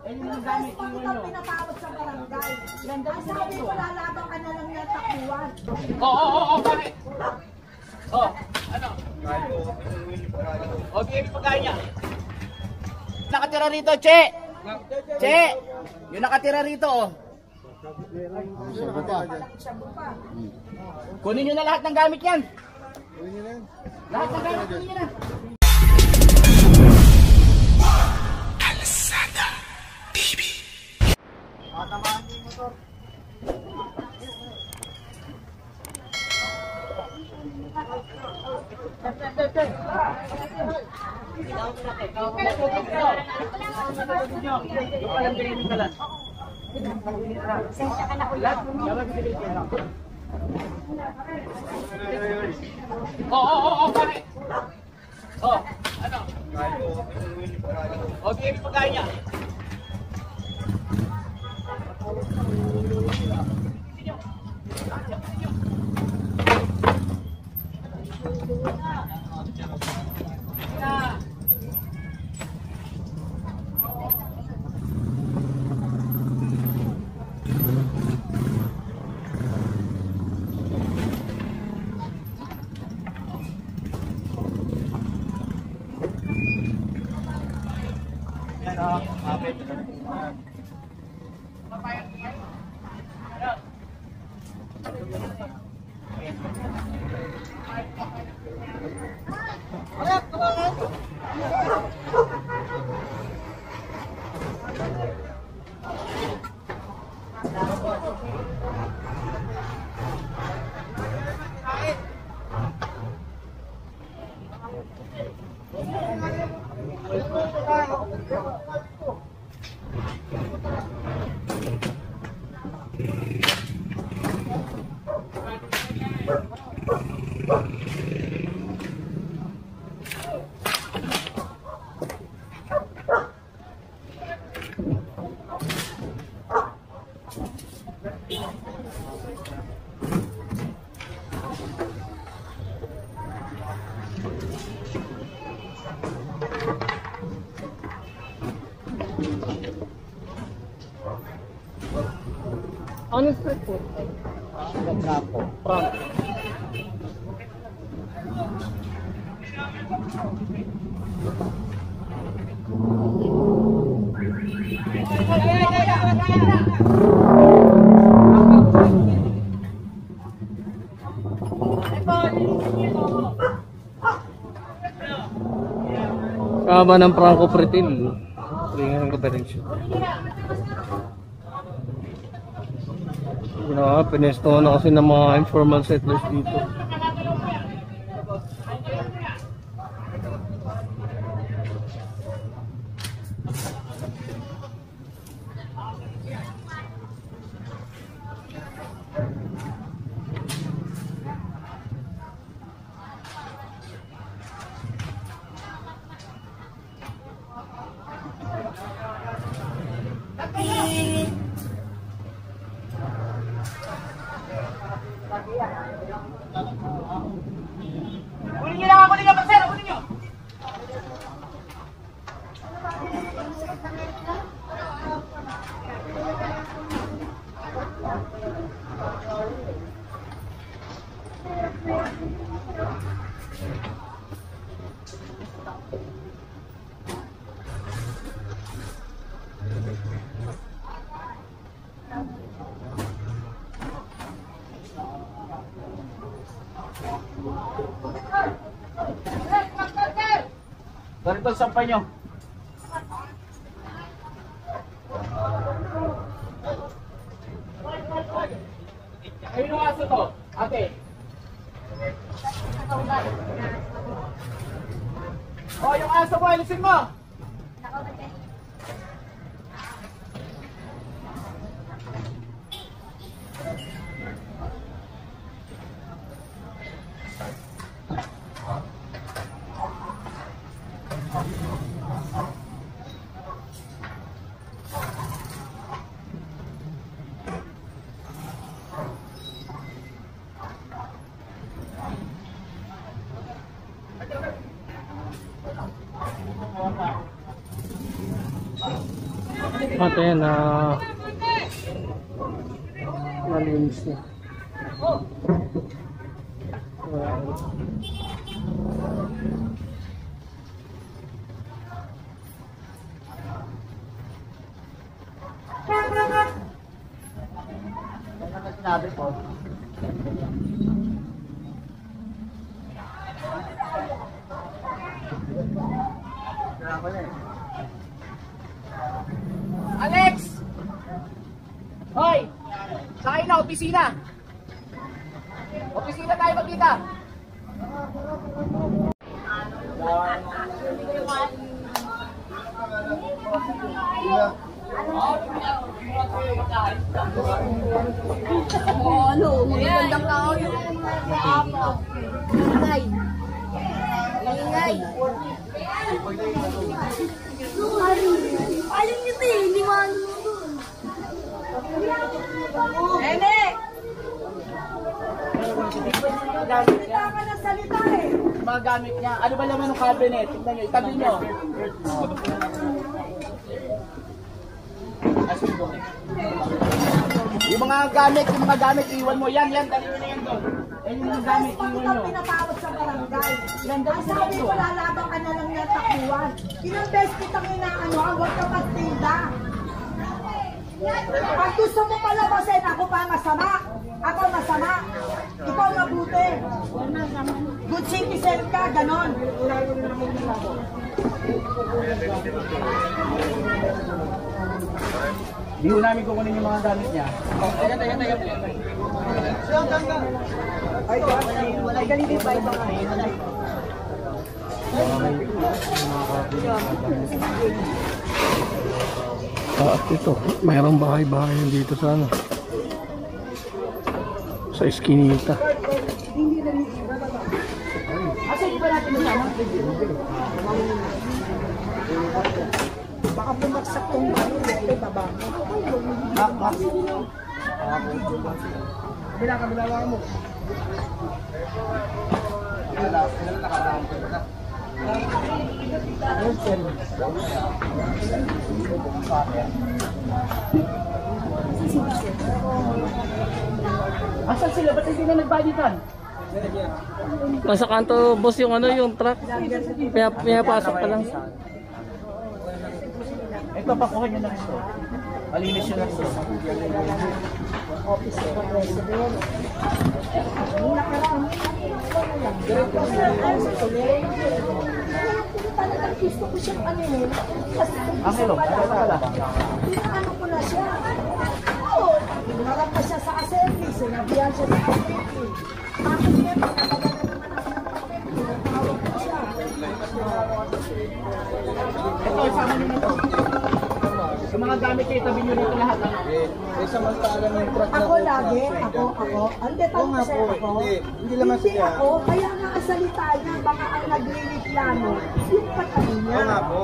yung gamit Ano iwan kang nyo? pinatawag sa barangay? Yan, dali Ang sa sabi ito. ko, lalaban ka na lang niya takbuhan. Oo, bakit? Oh, ano? O, bigay mo pagkain niya. Nakatira rito, Che! Che! Yung nakatira rito, oh. Kunin nyo na lahat ng gamit yan. Lahat ng gamit, kunin nyo na. Kalsada TV. Tatamaan niyo yung motor. Oo, bakit? Oh, ano? O, bigay mo pagkain niya. Ano street food? Gapo. Frank. Kama ng Franco Pretil. Ringan ng kaperensyo. Pinesto na kasi ng mga informal settlers dito. Kunin nyo lang, sir, kunin nyo. Ganito ang sampay nyo. Ayun ang aso to, ate. O, yung aso mo, alisin mo. At ayan, malinis na. Sinabi ko. Alex! Hoy! Sakay na, opisina! Opisina tayo magkita! Ano? Magandang tao yung ingay. Ingay. Ayun nyo eh, hindi mo ano mo doon. Nene! Salita ka na salita eh. Mga gamit niya. Ano ba laman ng cabinet? Tignan nyo, itabi nyo. Yung mga gamit, iwan mo. Yan, dali mo na yan doon. Yan yung mga gamit, Bakit iwan ka nyo. pinatawag sa barangay? Yan, dali mo na Sabi yan ko, doon. lalabang ka na lang niya takbuhan. Ilang beses kitang inaano, huwag ka magtinda. Pag gusto mo palabasin, ako pa masama. Ako masama. Ikaw mabuti. Good citizen ka, ganon. Di ho namin kukunin yung mga gamit niya. At ito, mayroong bahay-bahay dito sa ano, sa eskinita. Asa di ba natin masama? Baka pumaksak tong bahay, may baba. Kabila mo. Asan sila? Ba't hindi na nagbalikan? Nasa kanto, boss, yung ano, yung truck. Pinapasok pa lang. Ito, pakuha nyo na rin ito. Malinis nyo na ito. Office of the President. Nung nakaraan, talagang gusto ko siyang ano yun. Angelo, ano pala? Pinaano ko na siya. Oo, marap pa siya sa service. Sinabihan siya sa service. Tapos niya, tinatawag ko siya. Ito, isama nyo na ito. Yung mga gamit kayo, tabi nyo dito lahat. Ako lagi, ako. Hindi pa mo siya ako. Hindi ako, kaya nga ang salita niya, baka ang nagre-reklamo, yung patay niya. Ako,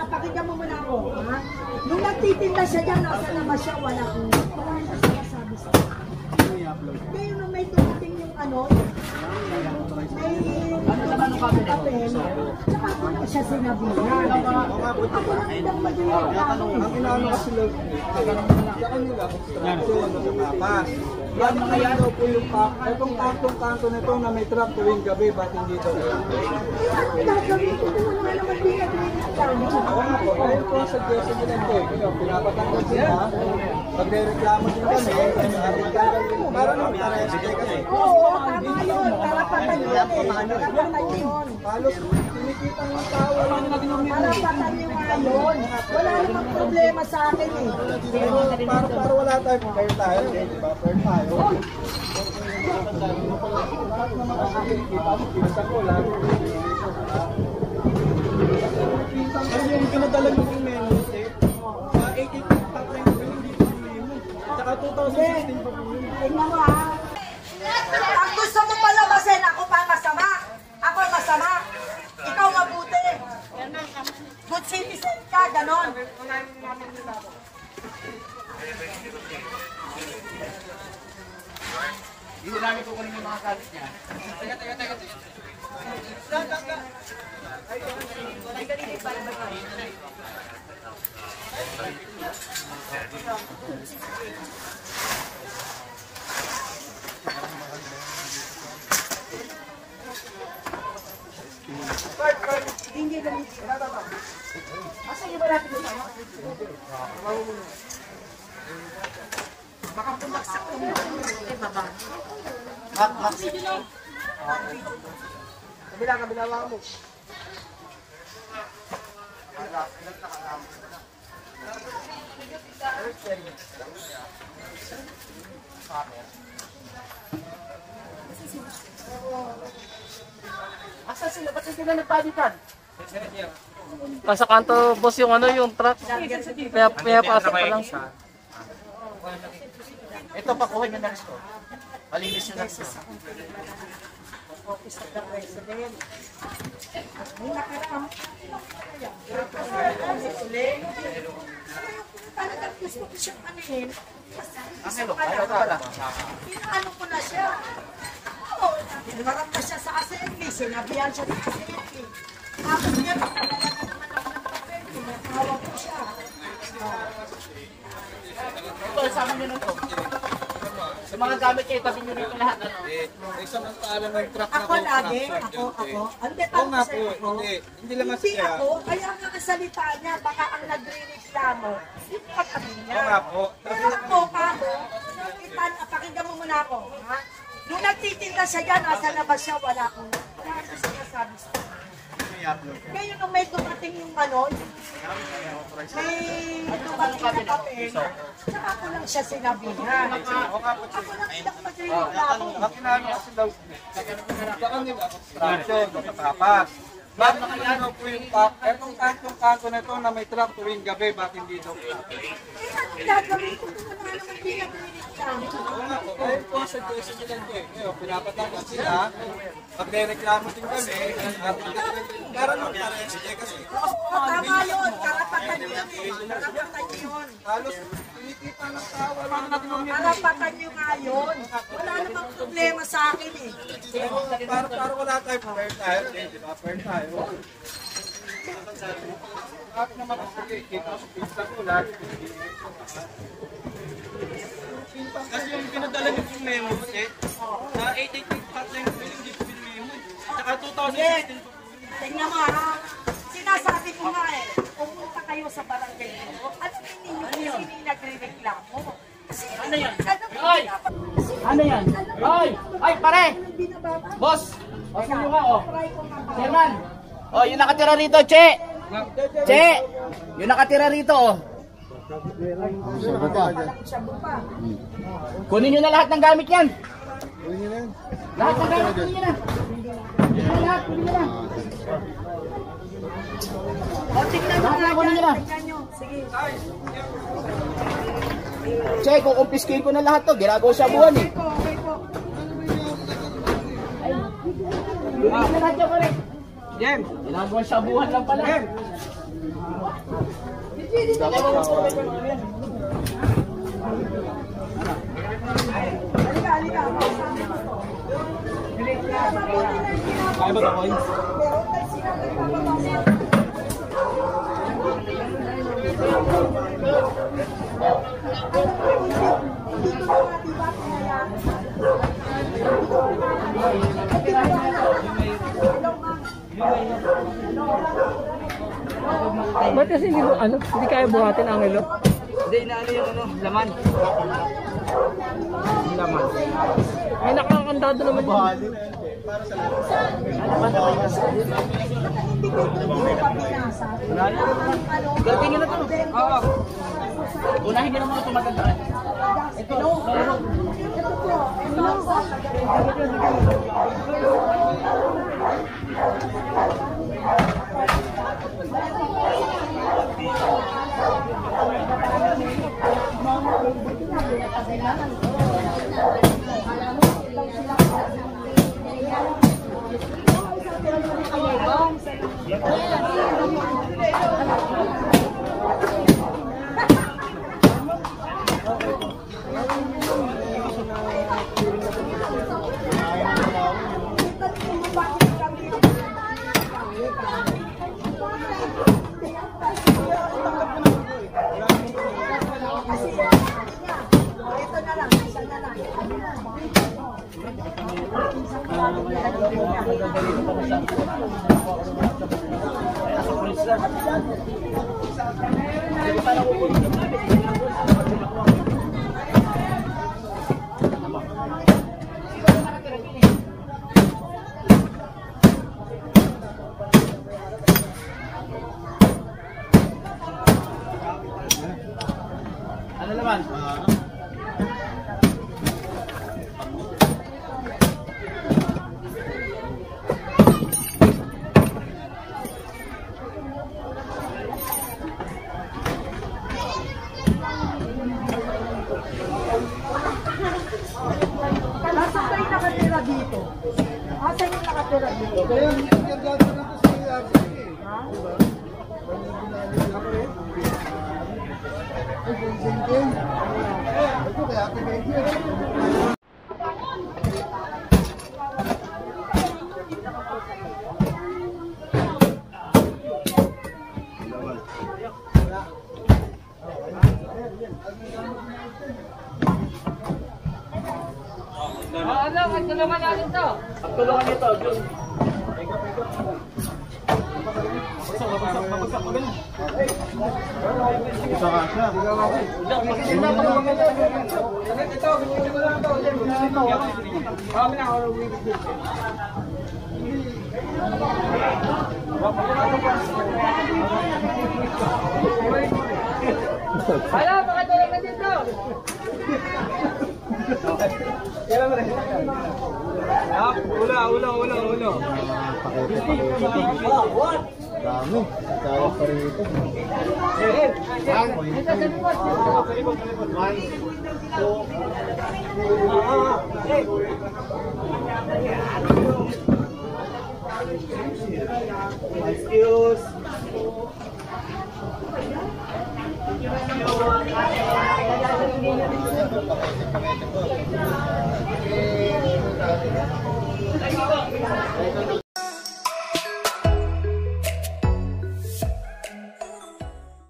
pakinggan mo muna ako, ha? Nung nagtitinda siya dyan, nasa naman siya, wala na sinasabi sa akin. Kaya nung may dumating yung ano, may papel, tsaka ako lang siya sinabihan. Ako lang itang mag-reklamo. Ang inaano kasi lang, sa kanila, construction, nakatapas. Yan mga yan daw po yung itong kantong-kanto nito na may truck tuwing gabi, ba't hindi daw? Anong gagawin ko kung wala naman pinag-reklamo? Oo nga po, dahil po ang suggestion nila ito, pinapatanggal sila, pagre-reklamo din kami, para naman parehas kasi. Oo, tama yun. Karapatan yun eh. Karapatan yun. Halos kinikita ng tao lang Karapatan nyo nga yun. Wala namang problema sa akin eh. para wala tayo, fair tayo, di ba? Fair tayo. Lahat naman kasi kita mo, pinasa ko lang. Kasi yung pinadala mo yung menu, sa 18 top lang yung hindi ko yung menu. Tsaka 2016 pa po yun. Tingnan mo ha. Ang gusto mo palabasin, ako pa masama. Ako masama. Ikaw mabuti. Good citizen ka, ganon. Di ho namin kukunin yung mga gamit niya. Asa iba natin ito? Baka pumaksak ko mo. Baba. Max. Kabila mo. Asa sila? Ba't sila nagpalitan? Nasa kanto, boss, yung ano, yung truck. Kaya pasok pa lang. Ito, pakuha nyo na rin ito. Malinis nyo na rin ito. Office of the President. May nakarang. Talagang gusto ko siyang anuhin. Angelo, ayaw ka pala. Inaano ko na siya. Oo, harap na siya sa assembly. Sinabihan siya sa assembly. Tapos niya, pagkakalaga naman ako ng papel. Tinatawag ko siya. Ito, sama nyo na ito. Sa mga gamit kayo, tabi nyo rito lahat. Ano? Samantala ng truck na Ako lagi, ako. Hindi pa Oo nga po, hindi lang Hindi masaya. ako, kaya nga ang salita niya, baka ang nagre-reklamo, yung katabi niya. Oo nga po. Pero ako, pakinggan mo muna ako. Ha? Nung nagtitinda siya dyan, nasa labas siya, wala akong sinasabi sa ngayon nung may dumating yung ano, may dumating na papel, saka ako lang siya sinabihan. Ako lang hindi ako magre-reklamo. Makinano kasi daw, sa kanila, construction, matapas. Bakit ano po yung etong kantong-kanto na ito na may truck tuwing gabi, bakit hindi daw? Ano gagawin ko kung wala naman pinag-reklamo? Oo nga po, ayun po ang suggestion nila ito eh. Ngayon, pinapatagal sila, pagre-reklamo din kami, para nung parehas eh, kasi Tama yun, karapatan yun eh. Karapatan yun. halos pinikita ng tao, wala na Karapatan nyo nga yun. Wala namang problema sa akin eh. para wala tayo fair tayo, di ba? Fair tayo. At naman ako kita sa pista ko lahat. Kasi yung pinadala niyo yung memo, na 888 hotline ko yung dito yung memo. Saka 2016 Tingnan mo ha. Sinasabi ko nga eh, pumunta kayo sa barangay mo. Ano ninyo kung sino yung nagre-reklamo? Ano yan? Ano yan? Hoy! Hoy, pare! Boss! Boss nyo nga, oh. Chairman! Oh, yung nakatira rito, Che! Che! Yung nakatira rito, oh. Kunin nyo na lahat ng gamit yan. Lahat ng gamit, kunin nyo na. Kunin nyo lahat, kunin nyo na. O, tingnan mo nga Kunin nyo dyan. na. Tingnan nyo. Sige. Che, kukumpiskain ko na lahat to. Ginagawa sa buwan eh. Okay po. Kunin nyo na lahat yan, pare. Jem! Ginagawa sa buwan lang pala. Jem! Halika, halika. Kaya ba ito, coins? Meron tayo sinabi pa ba? Ba't kasi hindi kaya buhatin ang ilo? Hindi, inaano yung ano, laman. Laman. May nakakandado naman yun. Gagawin nyo na to. Oo. Unahin nyo na mga tumatandaan. Ito. Ito na lang, isa na lang. Ano naman? Nasaan kayo nakatira dito? Asan yung nakatira dito? Kaya yung gagawin natin sa RC. Ha? Ito kaya ate Benji. Pagtulungan nito, Jun. Isa ka siya. Ulo. Dami. Kaya pa rin ito. Excuse.